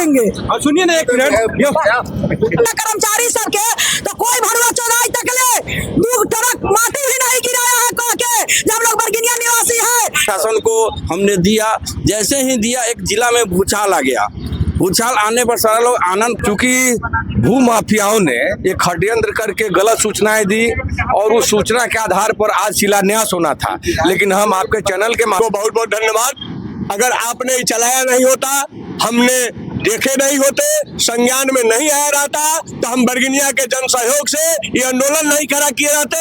देंगे। सुनिए ना एक मिनट, कर्मचारी सबके तो कोई भरवा चौराई तक ले 2 ट्रक माटी भी नहीं गिराया है कह के, जब लोग बरगिनिया निवासी है। शासन को हमने दिया, जैसे ही दिया एक जिला में भूचाल आ गया। भूचाल आने पर सारा लोग आनंद, क्योंकि भू माफियाओं ने एक षड्यंत्र करके गलत सूचनाएं दी और उस सूचना के आधार पर आज शिलान्यास होना था, लेकिन हम आपके चैनल के को बहुत बहुत धन्यवाद। अगर आपने चलाया नहीं होता, हमने देखे नहीं होते, संज्ञान में नहीं आया रहता, तो हम बरगिनिया के जन सहयोग से ये आंदोलन नहीं खड़ा किए जाते।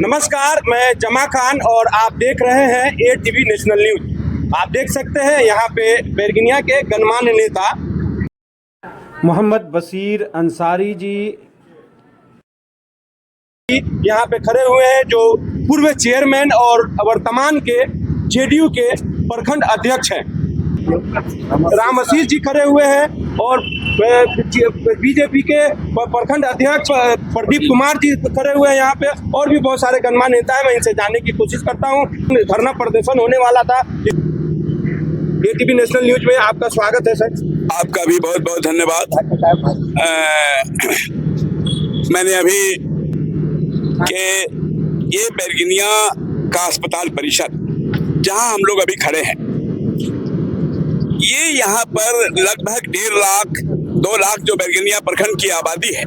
नमस्कार, मैं जमा खान और आप देख रहे हैं ATV नेशनल न्यूज। आप देख सकते हैं यहाँ पे बरगिनिया के गणमान्य नेता मोहम्मद बशीर अंसारी जी यहाँ पे खड़े हुए हैं, जो पूर्व चेयरमैन और वर्तमान के JDU के प्रखंड अध्यक्ष हैं। राम आशीष जी खड़े हुए हैं और बीजेपी के प्रखंड अध्यक्ष प्रदीप कुमार जी खड़े हुए हैं यहाँ पे, और भी बहुत सारे गणमान्य नेता हैं। मैं इनसे जानने की कोशिश करता हूँ। धरना प्रदर्शन होने वाला था। ATV नेशनल न्यूज में आपका स्वागत है सर। आपका भी बहुत बहुत धन्यवाद। मैंने अभी के ये बरगिनिया का अस्पताल परिसर जहां हम लोग अभी खड़े हैं, ये यहाँ पर लगभग 1.5 लाख 2 लाख जो बरगिनिया प्रखंड की आबादी है,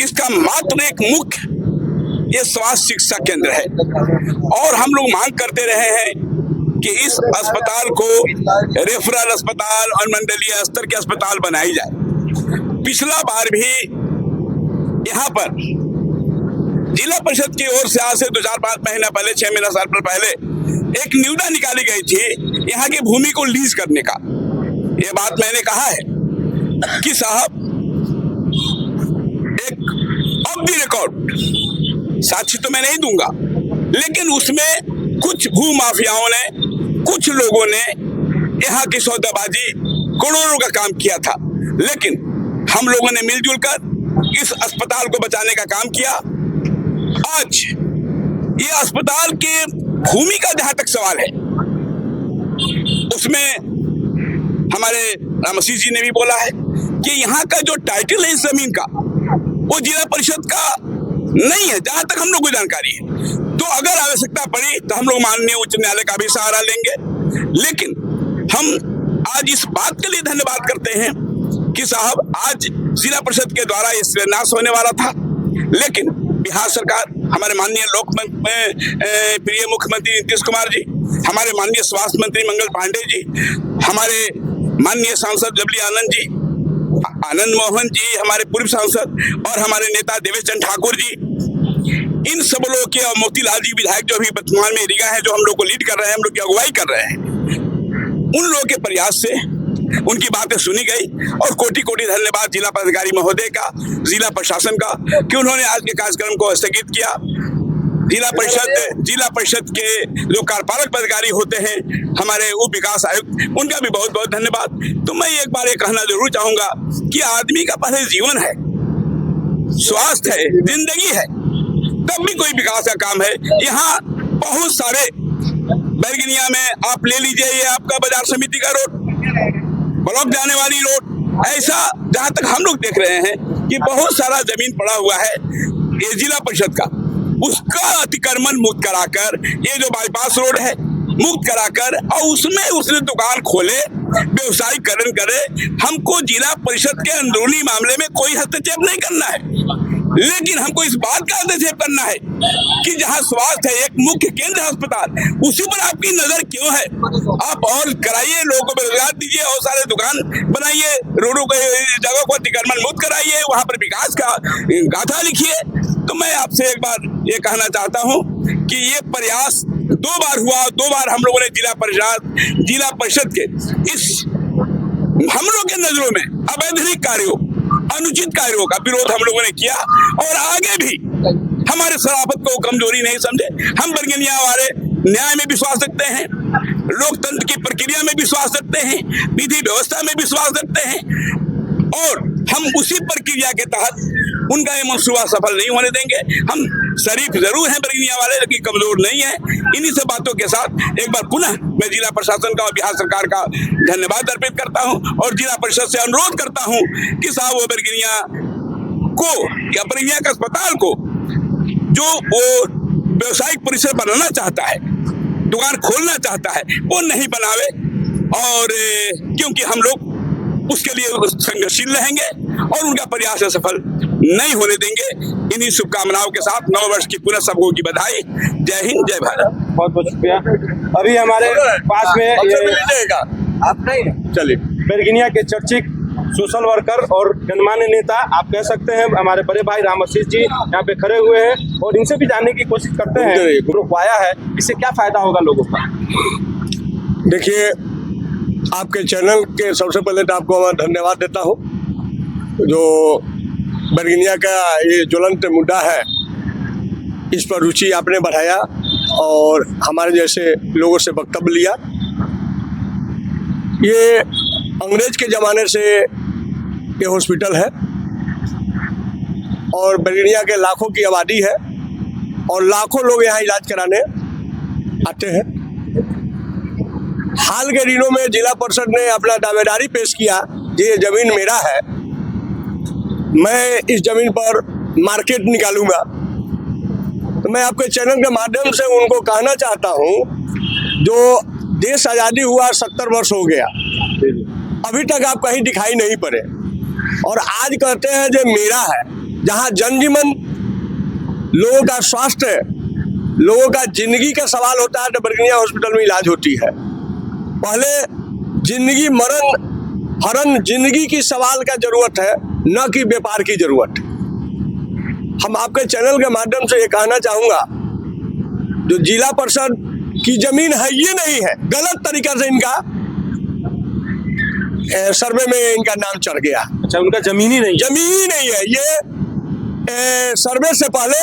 इसका मात्र एक मुख्य ये स्वास्थ्य शिक्षा केंद्र है। और हम लोग मांग करते रहे हैं कि इस अस्पताल को रेफरल अस्पताल और मंडलीय स्तर के अस्पताल बनाई जाए। पिछला बार भी यहाँ पर जिला परिषद की ओर से आज से 2-4-5 महीना पहले, 6 महीना साल पहले एक निविदा निकाली गई थी यहाँ की भूमि को लीज करने का। ये बात मैंने कहा है कि साहब, एक ऑफ द रिकॉर्ड साक्ष्य तो मैं नहीं दूंगा, लेकिन उसमें कुछ भू माफियाओं ने, कुछ लोगों ने यहाँ की सौदेबाजी करोड़ों का काम किया था, लेकिन हम लोगों ने मिलजुल कर इस अस्पताल को बचाने का काम किया। आज ये अस्पताल के भूमि का जहां तक सवाल है, उसमें हमारे राम आशीष जी ने भी बोला है कि यहाँ का जो टाइटल है इस जमीन का, वो जिला परिषद का नहीं है, जहां तक हम लोग को जानकारी है। तो अगर आवश्यकता पड़ी तो हम लोग माननीय उच्च न्यायालय का भी सहारा लेंगे, लेकिन हम आज इस बात के लिए धन्यवाद करते हैं कि साहब, आज जिला परिषद के द्वारा ये शिलान्यास होने वाला था, लेकिन बिहार सरकार, हमारे माननीय प्रिय मुख्यमंत्री नीतीश कुमार जी, हमारे माननीय स्वास्थ्य मंत्री मंगल पांडे जी, हमारे माननीय सांसद जबली आनंद मोहन जी, हमारे पूर्व सांसद, और हमारे नेता देवेश चंद्र ठाकुर जी, इन सब लोगों के, और मोतीलाल जी विधायक जो अभी वर्तमान में रीगा है, जो हम लोग को लीड कर रहे हैं, हम लोग की अगुवाई कर रहे हैं, उन लोगों के प्रयास से उनकी बातें सुनी गई। और कोटि कोटि धन्यवाद जिला पदाधिकारी महोदय का, जिला प्रशासन का, कि उन्होंने आज के कार्यक्रम को स्थगित किया। जिला परिषद के जो कार्यपालक पदाधिकारी होते हैं, हमारे उप विकास आयुक्त, उनका भी बहुत बहुत धन्यवाद। तो मैं एक बार ये कहना जरूर चाहूंगा कि आदमी का पहले जीवन है, स्वास्थ्य है, जिंदगी है, तब भी कोई विकास का काम है। यहाँ बहुत सारे बरगिनिया में आप ले लीजिए, ये आपका बाजार समिति का रोड, ब्लॉक जाने वाली रोड, ऐसा जहां तक हम लोग देख रहे हैं कि बहुत सारा जमीन पड़ा हुआ है ये जिला परिषद का, उसका अतिक्रमण मुक्त कराकर, ये जो बाईपास रोड है मुक्त कराकर, और उसमें उसने दुकान खोले, व्यवसायीकरण करे। हमको जिला परिषद के अंदरूनी मामले में कोई हस्तक्षेप नहीं करना है, लेकिन हमको इस बात का हस्तक्षेप करना है कि जहां स्वास्थ्य है, एक मुख्य केंद्र अस्पताल, उसी पर आपकी नजर क्यों है? आप और कराइए, लोगों को रोजगार दीजिए, और सारे दुकान बनाइए, रोडों के जगह को अतिक्रमण मुक्त कराइए, वहां पर विकास का गाथा लिखिए। तो मैं आपसे एक बार ये कहना चाहता हूं कि ये प्रयास 2 बार हुआ, 2 बार हम लोगों ने जिला परिषद के इस हम लोग के नजरों में अवैधानिक कार्यों, अनुचित कार्यों का विरोध हम लोगों ने किया, और आगे भी हमारे शराफत को कमजोरी नहीं समझे। हम बरगिनिया वाले न्याय में विश्वास रखते हैं, लोकतंत्र की प्रक्रिया में विश्वास रखते हैं, विधि व्यवस्था में विश्वास रखते हैं, और हम उसी प्रक्रिया के तहत उनका ये मंसूबा सफल नहीं होने देंगे। हम शरीफ जरूर हैं बरगिनिया वाले, लेकिन कमजोर नहीं है। इन्हीं से बातों के साथ एक बार पुनः मैं जिला प्रशासन का और बिहार सरकार का धन्यवाद अर्पित करता हूं और जिला परिषद से अनुरोध करता हूं कि साहब वो बरगिनिया को या बरगिनिया के अस्पताल को जो वो व्यवसायिक परिसर बनाना चाहता है, दुकान खोलना चाहता है, वो नहीं बनावे। और क्योंकि हम लोग उसके लिए संघर्षशील रहेंगे और उनका प्रयास सफल नहीं होने देंगे। इन्हीं शुभकामनाओं के साथ नव वर्ष की पुनः सबको की बधाई। जय हिंद, जय भारत। बहुत बहुत शुक्रिया। अभी हमारे पास में ये आप नहीं चलिए बरगिनिया के चर्चित सोशल वर्कर और गणमान्य नेता आप कह सकते हैं हमारे बड़े भाई राम आशीष जी यहाँ पे खड़े हुए हैं और इनसे भी जानने की कोशिश करते हैं ग्रुप आया है, इससे क्या फायदा होगा लोगों का। देखिए, आपके चैनल के सबसे पहले तो आपको मैं धन्यवाद देता हूँ जो बरगिनिया का ये ज्वलंत मुद्दा है, इस पर रुचि आपने बढ़ाया और हमारे जैसे लोगों से वक्तव्य लिया। ये अंग्रेज के ज़माने से ये हॉस्पिटल है और बरगिनिया के लाखों की आबादी है और लाखों लोग यहाँ इलाज कराने आते हैं। हाल के दिनों में जिला परिषद ने अपना दावेदारी पेश किया कि ये ज़मीन मेरा है, मैं इस ज़मीन पर मार्केट निकालूंगा। तो मैं आपके चैनल के माध्यम से उनको कहना चाहता हूँ, जो देश आज़ादी हुआ 70 वर्ष हो गया, अभी तक आप कहीं दिखाई नहीं पड़े और आज कहते हैं जो मेरा है। जहाँ जनजीवन, लोगों का स्वास्थ्य, लोगों का जिंदगी का सवाल होता है तो बरगिनिया हॉस्पिटल में इलाज होती है। पहले जिंदगी मरण हरण जिंदगी की सवाल का जरूरत है, न कि व्यापार की जरूरत। हम आपके चैनल के माध्यम से ये कहना चाहूँगा, जो जिला परिषद की जमीन है ये नहीं है, गलत तरीका से इनका सर्वे में इनका नाम चढ़ गया। अच्छा, उनका जमीन ही नहीं है। ये सर्वे से पहले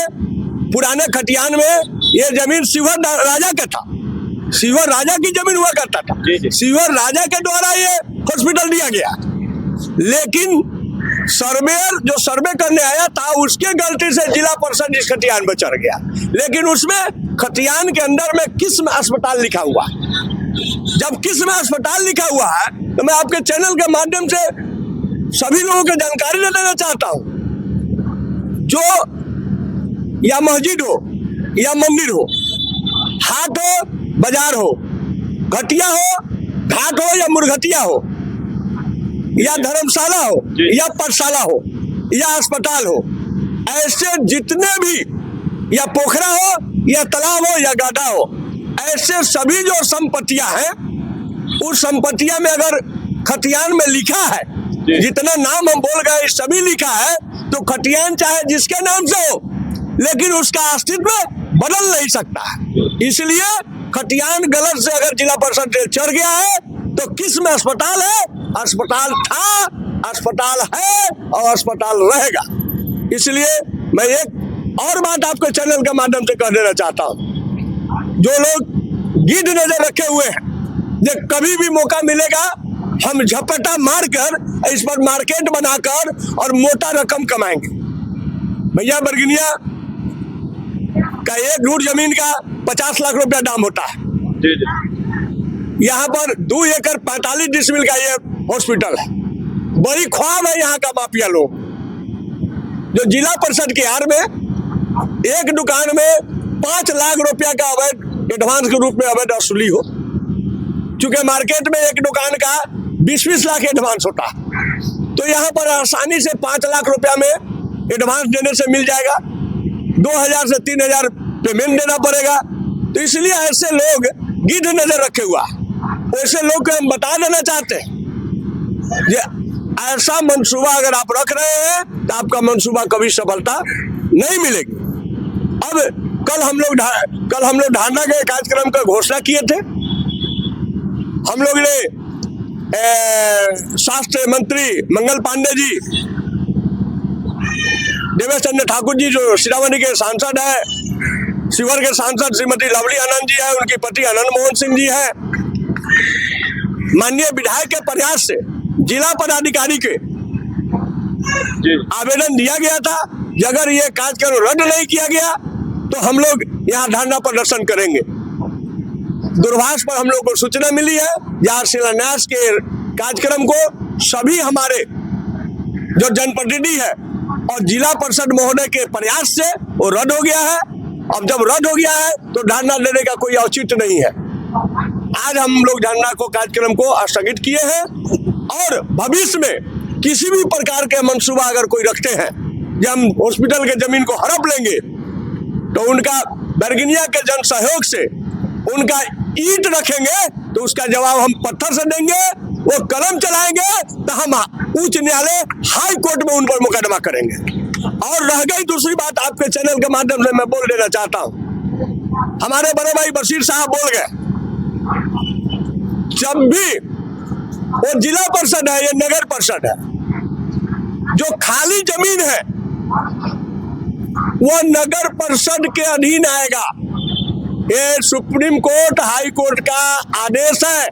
पुराने खतियान में ये जमीन शिवर राजा का था, शिवर राजा की जमीन हुआ करता था। शिवर राजा के द्वारा ये हॉस्पिटल दिया गया, लेकिन सर्वेयर जो सर्वे करने आया था उसके गलती से जिला परिषद इस खतियान में चढ़ गया। लेकिन उसमें खतियान के अंदर में किस्म अस्पताल लिखा हुआ। जब किस्म अस्पताल लिखा हुआ है तो मैं आपके चैनल के माध्यम से सभी लोगों को जानकारी देना चाहता हूं, जो या मस्जिद हो या मंदिर हो, हाट हो बाजार हो, घटिया हो घाट हो या मुर्घटिया हो, या धर्मशाला हो या पाठशाला हो या अस्पताल हो, ऐसे जितने भी, या पोखरा हो या तालाब हो या गाढ़ा हो, ऐसे सभी जो संपत्तियां हैं, उस संपत्तियां में अगर खतियान में लिखा है, जितना नाम हम बोल गए सभी लिखा है, तो खतियान चाहे जिसके नाम से हो, लेकिन उसका अस्तित्व बदल नहीं सकता। इसलिए खतियान गलत से अगर जिला परिषद चढ़ गया है तो किसमें अस्पताल है, अस्पताल था, अस्पताल है और अस्पताल रहेगा। इसलिए मैं एक और बात आपके चैनल के माध्यम से कह देना चाहता हूँ, जो लोग गिद्ध नजर रखे हुए हैं, जो कभी भी मौका मिलेगा हम झपटा मारकर इस पर मार्केट बनाकर और मोटा रकम कमाएंगे। भैया, बरगिनिया का एक गुंठ जमीन का 50 लाख रुपया दाम होता है। यहाँ पर 2 एकड़ 45 डिसमिल का ये हॉस्पिटल है। बड़ी ख्वाब है यहाँ का माफिया लोग, जो जिला परिषद के आड़ में एक दुकान में 5 लाख रुपया का अवैध एडवांस के रूप में अवैध वसूली हो। चूंकि मार्केट में एक दुकान का 20-20 लाख एडवांस होता है, तो यहाँ पर आसानी से 5 लाख रुपया में एडवांस देने से मिल जाएगा, 2000 से 3000 पेमेंट देना पड़ेगा। तो इसलिए ऐसे लोग गिद्ध नजर रखे हुआ, ऐसे लोग को हम बता देना चाहते हैं, ऐसा मंसूबा अगर आप रख रहे हैं तो आपका मंसूबा कभी सफलता नहीं मिलेगी। अब कल हम लोग ढांडा के कार्यक्रम का घोषणा किए थे। हम लोग ने स्वास्थ्य मंत्री मंगल पांडे जी, देवेश चंद्र ठाकुर जी जो सीतामढ़ी के सांसद है, शिवर के सांसद श्रीमती लवली आनंद जी है, उनकी पति आनंद मोहन सिंह जी है, माननीय विधायक के प्रयास से जिला पदाधिकारी के आवेदन दिया गया था। अगर ये कार्यक्रम रद्द नहीं किया गया तो हम लोग यहाँ धरना प्रदर्शन करेंगे। दूरभाष पर हम लोग को सूचना मिली है जहाँ शिलान्यास के कार्यक्रम को सभी हमारे जो जनप्रतिनिधि है और जिला परिषद महोदय के प्रयास से वो रद्द हो गया है। अब जब रद्द हो गया है तो धरना देने का कोई औचित्य नहीं है। आज हम लोग धरना को कार्यक्रम को स्थगित किए हैं और भविष्य में किसी भी प्रकार के मंसूबा अगर कोई रखते हैं कि हम हॉस्पिटल के जमीन को हड़प लेंगे तो उनका बरगिनिया के जन सहयोग से उनका ईंट रखेंगे तो उसका जवाब हम पत्थर से देंगे। वो कलम चलाएंगे तो हम उच्च न्यायालय हाई कोर्ट में उन पर मुकदमा करेंगे। और रह गई दूसरी बात, आपके चैनल के माध्यम से मैं बोल देना चाहता हूं, हमारे बड़े भाई बशीर साहब बोल गए, जब भी वो जिला परिषद है या नगर परिषद है, जो खाली जमीन है वो नगर परिषद के अधीन आएगा। ये सुप्रीम कोर्ट हाई कोर्ट का आदेश है।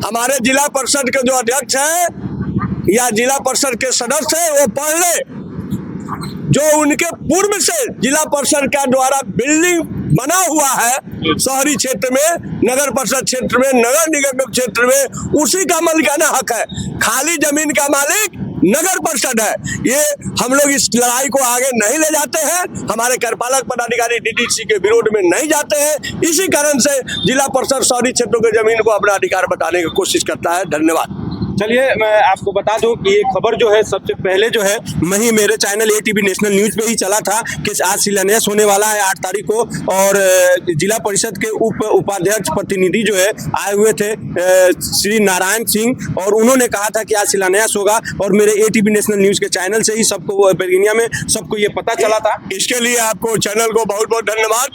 हमारे जिला परिषद के जो अध्यक्ष है या जिला परिषद के सदस्य है वो पढ़ ले, जो उनके पूर्व से जिला परिषद का द्वारा बिल्डिंग बना हुआ है शहरी क्षेत्र में, नगर परिषद क्षेत्र में, नगर निगम क्षेत्र में, उसी का मालिकाना हक है। खाली जमीन का मालिक नगर परिषद है। ये हम लोग इस लड़ाई को आगे नहीं ले जाते हैं, हमारे कार्यपालक पदाधिकारी डीडीसी के विरोध में नहीं जाते हैं। इसी कारण से जिला परिषद शहरी क्षेत्रों के जमीन को अपना अधिकार बताने की कोशिश करता है। धन्यवाद। चलिए मैं आपको बता दूं कि ये खबर जो है सबसे पहले जो है वही मेरे चैनल एटीवी नेशनल न्यूज पे ही चला था कि आज शिलान्यास होने वाला है 8 तारीख को, और जिला परिषद के उपाध्यक्ष प्रतिनिधि जो है आए हुए थे श्री नारायण सिंह, और उन्होंने कहा था कि आज शिलान्यास होगा, और मेरे एटीवी नेशनल न्यूज के चैनल से ही सबको बरगिनिया में सबको ये पता चला था। इसके लिए आपको चैनल को बहुत बहुत धन्यवाद।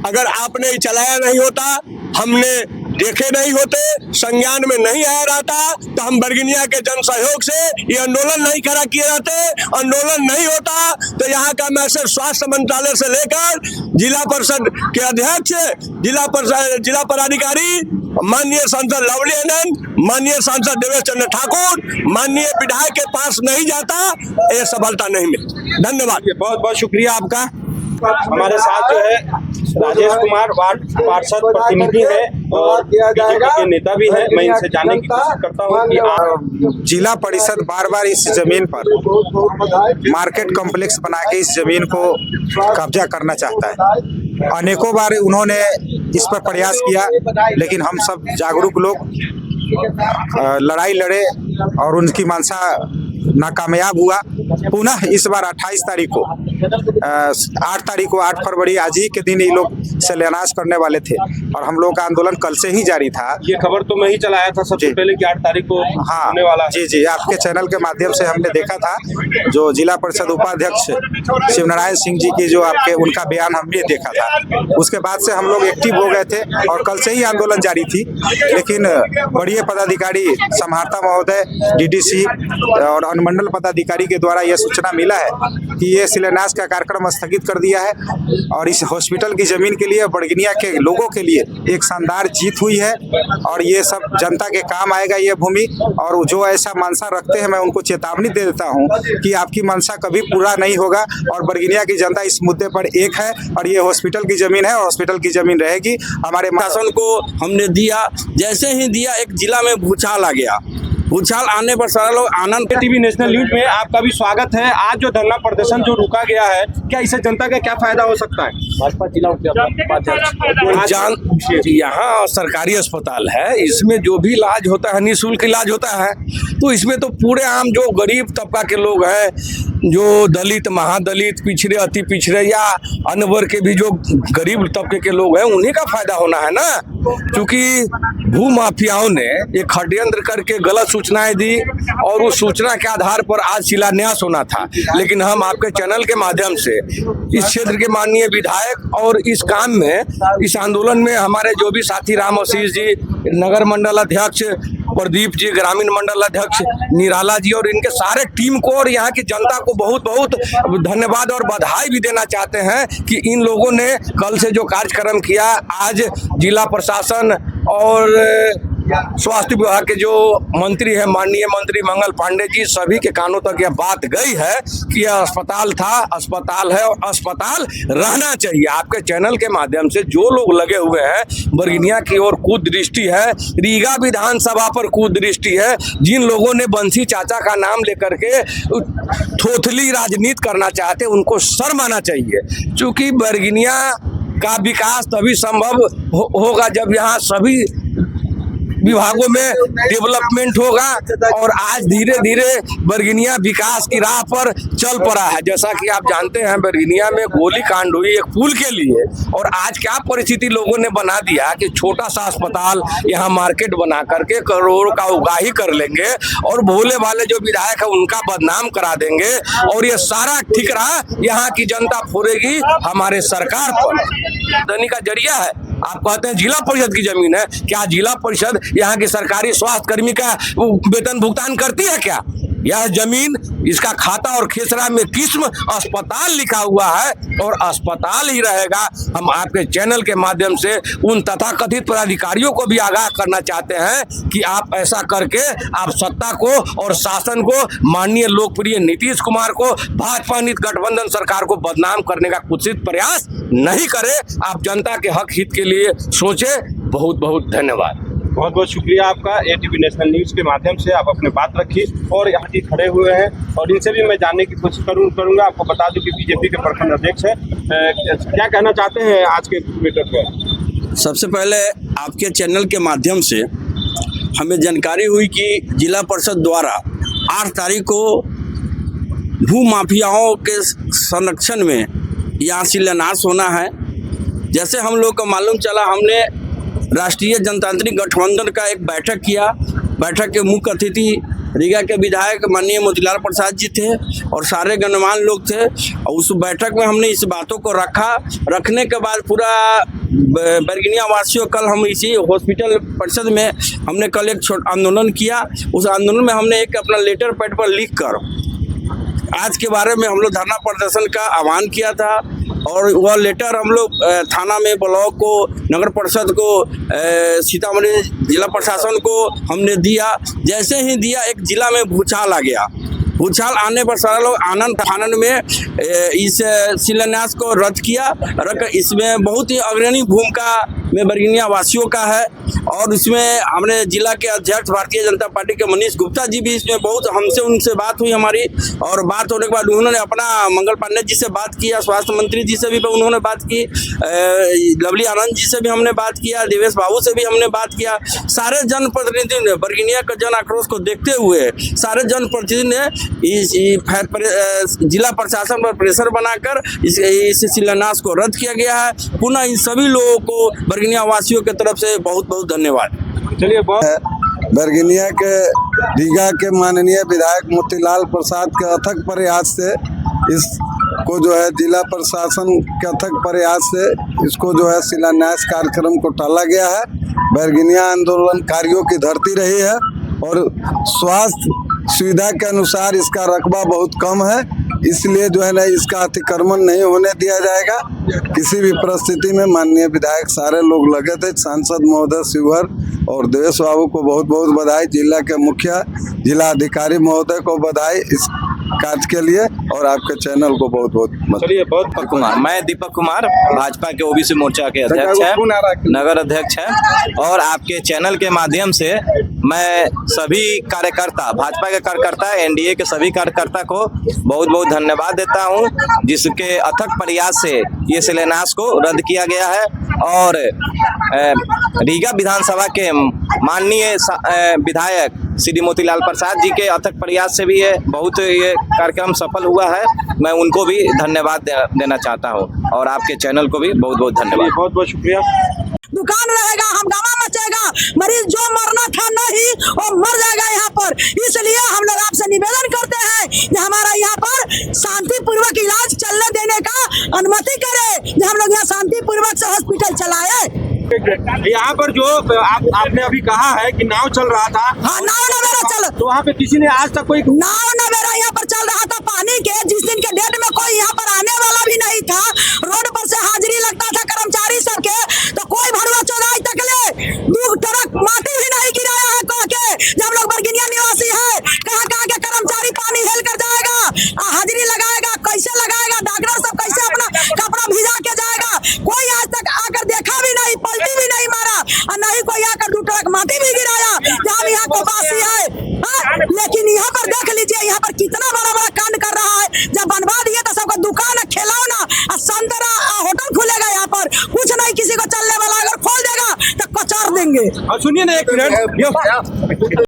अगर आपने चलाया नहीं होता, हमने देखे नहीं होते, संज्ञान में नहीं आया रहता, तो हम बरगिनिया के जन सहयोग से ये आंदोलन नहीं खड़ा किए जाते। आंदोलन नहीं होता तो यहाँ का मैसेज स्वास्थ्य मंत्रालय से लेकर जिला परिषद के अध्यक्ष, जिला पदाधिकारी, माननीय सांसद लवली आनंद, माननीय सांसद देवेश चंद्र ठाकुर, माननीय विधायक के पास नहीं जाता, ये सफलता नहीं मिलती। धन्यवाद। बहुत बहुत शुक्रिया आपका। हमारे साथ जो है राजेश कुमार वार्ड पार्षद प्रतिनिधि है और बीजेपी के नेता भी है। मैं इनसे जानने की कोशिश करता हूँ कि जिला परिषद बार बार इस जमीन पर मार्केट कॉम्प्लेक्स बना के इस जमीन को कब्जा करना चाहता है। अनेकों बार उन्होंने इस पर प्रयास किया, लेकिन हम सब जागरूक लोग लड़ाई लड़े और उनकी मंशा नाकामयाब हुआ। पुनः इस बार 28 तारीख को 8 तारीख को 8 फरवरी आज ही के दिन ये लोग शिलान्यास करने वाले थे, और हम लोग का आंदोलन कल से ही जारी था। ये खबर तो मैं ही चलाया था सबसे पहले कि 8 तारीख को होने वाला है। जी, आपके चैनल के माध्यम से हमने देखा था, जो जिला परिषद उपाध्यक्ष शिवनारायण सिंह जी की जो आपके उनका बयान हमने देखा था। उसके बाद से हम लोग एक्टिव हो गए थे और कल से ही आंदोलन जारी थी। लेकिन बड़े पदाधिकारी समाहर्ता महोदय, डीडीसी और अनुमंडल पदाधिकारी के द्वारा यह सूचना मिला है कि ये शिलान्यास का कार्यक्रम स्थगित कर दिया है, और इस हॉस्पिटल की जमीन के लिए बरगिनिया के लोगों के लिए एक शानदार जीत हुई है, और ये सब जनता के काम आएगा ये भूमि। और जो ऐसा मंशा रखते हैं, मैं उनको चेतावनी दे देता हूँ कि आपकी मंशा कभी पूरा नहीं होगा, और बरगिनिया की जनता इस मुद्दे पर एक है, और ये हॉस्पिटल की जमीन है और हॉस्पिटल की जमीन रहेगी। हमारे शासन को हमने दिया, जैसे ही दिया एक जिला में भूचाल आ गया। भूचाल आने पर सारे लोग आनंद। टीवी नेशनल न्यूज में आपका भी स्वागत है। आज जो धरना प्रदर्शन जो रुका गया है, क्या इससे जनता का क्या फायदा हो सकता है? भाजपा जिला उपाध्यक्ष, यहाँ सरकारी अस्पताल है, इसमें जो भी इलाज होता है निःशुल्क इलाज होता है, तो इसमें तो पूरे आम जो गरीब तबका के लोग हैं, जो दलित, महादलित, पिछड़े, अति पिछड़े या अन्य वर्ग के भी जो गरीब तबके के लोग हैं, उन्हीं का फायदा होना है ना। क्योंकि भू माफियाओं ने एक षड्यंत्र करके गलत सूचनाएं दी, और उस सूचना के आधार पर आज शिलान्यास होना था। लेकिन हम आपके चैनल के माध्यम से इस क्षेत्र के माननीय विधायक और इस काम में, इस आंदोलन में हमारे जो भी साथी राम आशीष जी, नगर मंडल अध्यक्ष प्रदीप जी, ग्रामीण मंडल अध्यक्ष निराला जी, और इनके सारे टीम को और यहाँ की जनता को बहुत बहुत धन्यवाद और बधाई भी देना चाहते हैं कि इन लोगों ने कल से जो कार्यक्रम किया, आज जिला प्रशासन और स्वास्थ्य विभाग के जो मंत्री है माननीय मंत्री मंगल पांडे जी, सभी के कानों तक यह बात गई है कि यह अस्पताल था, अस्पताल है और अस्पताल रहना चाहिए। आपके चैनल के माध्यम से जो लोग लगे हुए हैं, बरगिनिया की ओर कुदृष्टि है, रीगा विधानसभा पर कुदृष्टि है, जिन लोगों ने बंसी चाचा का नाम लेकर के थोथली राजनीति करना चाहते, उनको शर्म आना चाहिए। क्योंकि बरगिनिया का विकास तभी संभव होगा जब यहाँ सभी विभागों में डेवलपमेंट होगा। और आज धीरे धीरे बरगिनिया विकास की राह पर चल पड़ा है। जैसा कि आप जानते हैं, बरगिनिया में गोली कांड हुई एक पुल के लिए, और आज क्या परिस्थिति लोगों ने बना दिया कि छोटा सा अस्पताल यहाँ मार्केट बना करके करोड़ों का उगाही कर लेंगे और भोले वाले जो विधायक है उनका बदनाम करा देंगे, और ये सारा ठिकरा यहाँ की जनता फोड़ेगी हमारे सरकार पर। धनी का जरिया है। आप कहते हैं जिला परिषद की जमीन है, क्या जिला परिषद यहाँ की सरकारी स्वास्थ्य कर्मी का वेतन भुगतान करती है क्या? यह जमीन, इसका खाता और खेसरा में किस्म अस्पताल लिखा हुआ है और अस्पताल ही रहेगा। हम आपके चैनल के माध्यम से उन तथाकथित पदाधिकारियों को भी आगाह करना चाहते हैं कि आप ऐसा करके आप सत्ता को और शासन को, माननीय लोकप्रिय नीतीश कुमार को, भाजपा नीत गठबंधन सरकार को बदनाम करने का कुत्सित प्रयास नहीं करें। आप जनता के हक हित के लिए सोचे। बहुत बहुत धन्यवाद। बहुत बहुत शुक्रिया आपका। एटीवी नेशनल न्यूज़ के माध्यम से आप अपने बात रखिए। और यहाँ जी खड़े हुए हैं और इनसे भी मैं जानने की कोशिश करूँगा। आपको बता दूं कि बीजेपी के प्रखंड अध्यक्ष हैं, क्या कहना चाहते हैं आज के मीटर पर? सबसे पहले आपके चैनल के माध्यम से हमें जानकारी हुई कि जिला परिषद द्वारा 8 तारीख को भू माफियाओं के संरक्षण में यहाँ शिलान्यास होना है। जैसे हम लोग को मालूम चला, हमने राष्ट्रीय जनतांत्रिक गठबंधन का एक बैठक किया। बैठक के मुख्य अतिथि रीगा के विधायक माननीय मोतीलाल प्रसाद जी थे और सारे गणमान्य लोग थे। और उस बैठक में हमने इस बातों को रखने के बाद पूरा बरगिनिया वासियों, कल हम इसी हॉस्पिटल परिषद में हमने कल एक छोटा आंदोलन किया। उस आंदोलन में हमने एक अपना लेटर पैड पर लिख कर आज के बारे में हम लोग धरना प्रदर्शन का आह्वान किया था। और वह लेटर हम लोग थाना में, ब्लॉक को, नगर परिषद को, सीतामढ़ी जिला प्रशासन को हमने दिया। जैसे ही दिया, एक जिला में भूचाल आ गया। भूचाल आने पर सारा लोग आनंद में इस शिलान्यास को रद्द किया। इसमें बहुत ही अग्रणी भूमिका में बरगिनिया वासियों का है। और इसमें हमने जिला के अध्यक्ष भारतीय जनता पार्टी के मनीष गुप्ता जी भी इसमें बहुत, हमसे उनसे बात हुई हमारी। और बात होने के बाद उन्होंने अपना मंगल पांडे जी से बात किया, स्वास्थ्य मंत्री जी से भी उन्होंने बात की, लवली आनंद जी से भी हमने बात किया, देवेश बाबू से भी हमने बात किया। सारे जनप्रतिनिधि ने बरगिनिया का जन आक्रोश को देखते हुए सारे जनप्रतिनिधि ने इस जिला प्रशासन पर प्रेशर बनाकर इस शिलान्यास को रद्द किया गया है। पुनः इन सभी लोगों को बरगिनिया वासियों की तरफ से बहुत बहुत धन्यवाद। चलिए, बरगिनिया के रीगा के माननीय विधायक मोतीलाल प्रसाद के अथक प्रयास से इसको जो है जिला प्रशासन के अथक प्रयास से इसको जो है शिलान्यास कार्यक्रम को टाला गया है। बरगिनिया आंदोलनकारियों की धरती रही है और स्वास्थ्य सुविधा के अनुसार इसका रकबा बहुत कम है, इसलिए जो है ना इसका अतिक्रमण नहीं होने दिया जाएगा। किसी भी परिस्थिति में माननीय विधायक सारे लोग लगे थे, सांसद महोदय शिवहर और देवेश बाबू को बहुत बहुत बधाई, जिला के मुखिया जिला अधिकारी महोदय को बधाई इस कार्य के लिए, और आपके चैनल को बहुत बहुत। चलिए, बहुत दीपक कुमार, मैं दीपक कुमार, भाजपा के ओबीसी मोर्चा के अध्यक्ष है, नगर अध्यक्ष है। और आपके चैनल के माध्यम से मैं सभी कार्यकर्ता, भाजपा के कार्यकर्ता, एनडीए के सभी कार्यकर्ता को बहुत बहुत धन्यवाद देता हूं, जिसके अथक प्रयास से ये शिलान्यास को रद्द किया गया है। और रीगा विधानसभा के माननीय विधायक श्री मोतीलाल प्रसाद जी के अथक प्रयास से भी ये बहुत ये कार्यक्रम सफल हुआ है। मैं उनको भी धन्यवाद देना चाहता हूँ और आपके चैनल को भी बहुत बहुत धन्यवाद। बहुत बहुत शुक्रिया। दुकान रहेगा, हंगामा मचेगा, मरीज जो मरना था नहीं वो मर जाएगा यहाँ पर। इसलिए हम लोग आपसे निवेदन करते हैं कि हमारा यहाँ पर शांतिपूर्वक इलाज चलने देने का अनुमति करे, कि हम लोग यहाँ शांतिपूर्वक से हॉस्पिटल चलाए। यहाँ पर जो आपने अभी कहा है कि नाव चल रहा था, हाँ, नाव नवेरा चल, तो वहाँ पे किसी ने आज तक कोई नाव नवेरा यहाँ पर चल रहा था पानी के, जिस दिन के डेट में कोई यहाँ पर आने वाला भी नहीं था। रोड पर से हाजिरी लगता था कर्मचारी सबके, तो कोई भरवा चौराहे तक ले 2 ट्रक माटी भी नहीं गिरा। देखिए यहाँ पर कितना बड़ा बड़ा कांड कर रहा है। जब बनवा दिए तो सबका दुकान है, खिलौना संतरा होटल खुलेगा यहाँ पर, कुछ नहीं किसी को चलने वाला, अगर खोल देगा तो कचर देंगे। सुनिए ना एक मिनट,